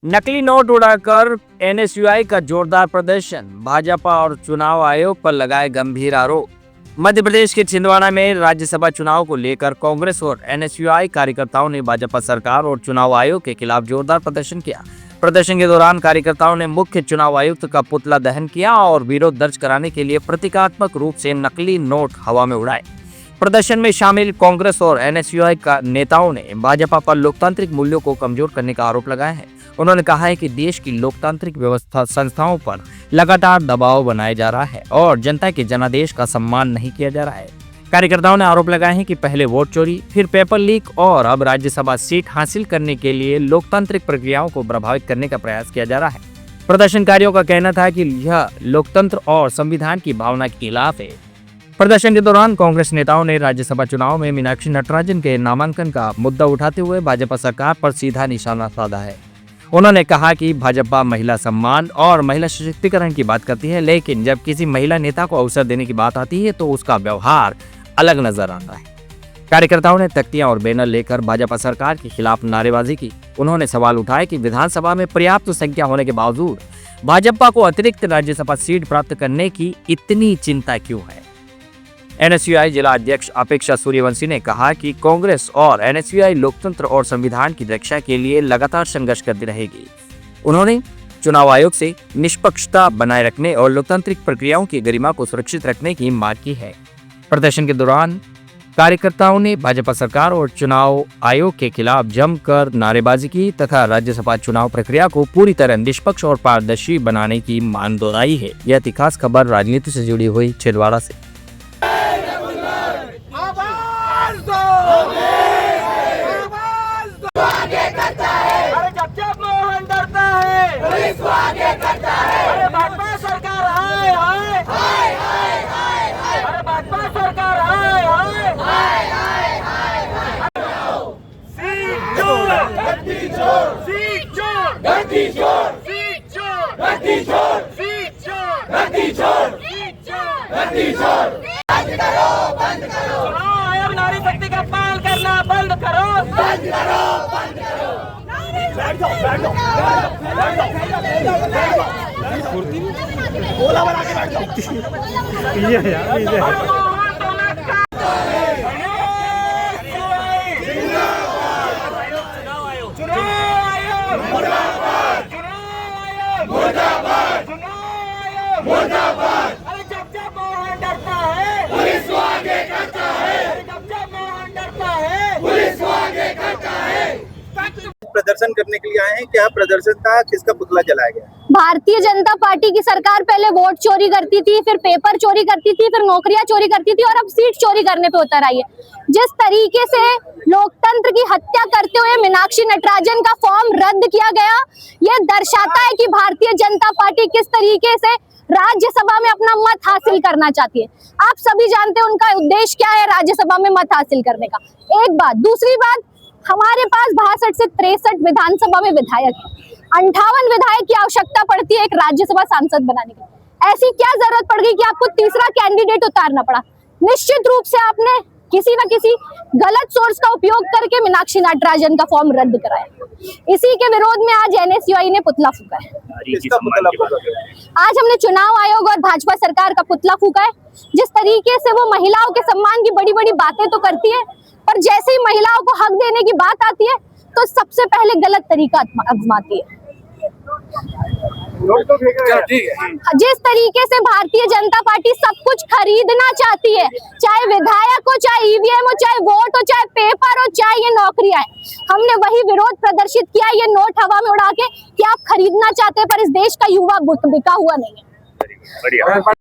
नकली नोट उड़ाकर एनएसयूआई का जोरदार प्रदर्शन, भाजपा और चुनाव आयोग पर लगाए गंभीर आरोप। मध्य प्रदेश के छिंदवाड़ा में राज्यसभा चुनाव को लेकर कांग्रेस और एनएसयूआई कार्यकर्ताओं ने भाजपा सरकार और चुनाव आयोग के खिलाफ जोरदार प्रदर्शन किया। प्रदर्शन के दौरान कार्यकर्ताओं ने मुख्य चुनाव आयुक्त का पुतला दहन किया और विरोध दर्ज कराने के लिए प्रतीकात्मक रूप से नकली नोट हवा में उड़ाए। प्रदर्शन में शामिल कांग्रेस और एनएसयूआई का नेताओं ने भाजपा पर लोकतांत्रिक मूल्यों को कमजोर करने का आरोप लगाया है। उन्होंने कहा है कि देश की लोकतांत्रिक व्यवस्था संस्थाओं पर लगातार दबाव बनाया जा रहा है और जनता के जनादेश का सम्मान नहीं किया जा रहा है। कार्यकर्ताओं ने आरोप लगाए हैं कि पहले वोट चोरी, फिर पेपर लीक और अब राज्यसभा सीट हासिल करने के लिए लोकतांत्रिक प्रक्रियाओं को प्रभावित करने का प्रयास किया जा रहा है। प्रदर्शनकारियों का कहना था कि यह लोकतंत्र और संविधान की भावना के खिलाफ है। प्रदर्शन के दौरान कांग्रेस नेताओं ने राज्यसभा चुनाव में मीनाक्षी नटराजन के नामांकन का मुद्दा उठाते हुए भाजपा सरकार पर सीधा निशाना साधा है। उन्होंने कहा कि भाजपा महिला सम्मान और महिला सशक्तिकरण की बात करती है, लेकिन जब किसी महिला नेता को अवसर देने की बात आती है तो उसका व्यवहार अलग नजर आता है। कार्यकर्ताओं ने तख्तियां और बैनर लेकर भाजपा सरकार के खिलाफ नारेबाजी की। उन्होंने सवाल उठाए कि विधानसभा में पर्याप्त संख्या होने के बावजूद भाजपा को अतिरिक्त राज्यसभा सीट प्राप्त करने की इतनी चिंता क्यों है। एनएसयूआई जिला अध्यक्ष अपेक्षा सूर्यवंशी ने कहा कि कांग्रेस और एनएसयूआई लोकतंत्र और संविधान की रक्षा के लिए लगातार संघर्ष करती रहेगी। उन्होंने चुनाव आयोग से निष्पक्षता बनाए रखने और लोकतांत्रिक प्रक्रियाओं की गरिमा को सुरक्षित रखने की मांग की है। प्रदर्शन के दौरान कार्यकर्ताओं ने भाजपा सरकार और चुनाव आयोग के खिलाफ जमकर नारेबाजी की तथा राज्यसभा चुनाव प्रक्रिया को पूरी तरह निष्पक्ष और पारदर्शी बनाने की मांग दोहराई है। यह थी खास खबर राजनीति से जुड़ी हुई छिंदवाड़ा से। भाजपा सरकार हाय हाय हाय हाय हाय हाय, अरे भाजपा सरकार हाय हाय हाय हाय हाय हाय। सीट चोर, गद्दी चोर, सीट चोर, गद्दी चोर, सीट चोर, गद्दी चोर, सीट चोर, गद्दी चोर, सीट चोर, गद्दी चोर। बंद करो, बंद करो। चुनाव आयोग नारी शक्ति का पालन करना बंद करो, बंद करो, बंद करो। बैठ जाओ, बैठ जाओ, बैठ जाओ। बोला बना के बैठ जाओ। ये यार अरे जब मोहन डरता है पुलिस को आगे करता है, जब मोहन डरता है पुलिस को आगे करता है। प्रदर्शन करने के लिए आए हैं, क्या प्रदर्शन था, किसका पुतला जलाया गया? भारतीय जनता पार्टी की सरकार पहले वोट चोरी करती थी, फिर पेपर चोरी करती थी, फिर नौकरियां चोरी करती थी और अब सीट चोरी करने पे उतर आई है। जिस तरीके से लोकतंत्र की हत्या करते हुए मीनाक्षी नटराजन का फॉर्म रद्द किया गया, यह दर्शाता है कि भारतीय जनता पार्टी किस तरीके से राज्यसभा में अपना मत हासिल करना चाहती है। आप सभी जानते हैं उनका उद्देश्य क्या है राज्यसभा में मत हासिल करने का। एक बात, दूसरी बात, हमारे पास 62 से 63 विधानसभा में विधायक है, 58 विधायक की आवश्यकता पड़ती है एक राज्यसभा सांसद बनाने की। ऐसी क्या जरूरत पड़ गई कि आपको तीसरा कैंडिडेट उतारना पड़ा? निश्चित रूप से आपने किसी न किसी गलत सोर्स का उपयोग करके मीनाक्षी नटराजन का फॉर्म रद्द कराया। इसी के विरोध में आज एनएसयूआई ने पुतला फूका है। किसका पुतला फूका? आज हमने चुनाव आयोग और भाजपा सरकार का पुतला फूका है। जिस तरीके से वो महिलाओं के सम्मान की बड़ी बड़ी बातें तो करती है, पर जैसे ही महिलाओं को हक देने की बात आती है तो सबसे पहले गलत तरीका आजमाती है। जिस तरीके से भारतीय जनता पार्टी सब कुछ खरीदना चाहती है, चाहे विधायक हो, चाहे ईवीएम हो, चाहे वोट हो, चाहे पेपर हो, चाहे ये नौकरियां, हमने वही विरोध प्रदर्शित किया ये नोट हवा में उड़ा के कि आप खरीदना चाहते हैं पर इस देश का युवा बिका हुआ नहीं है।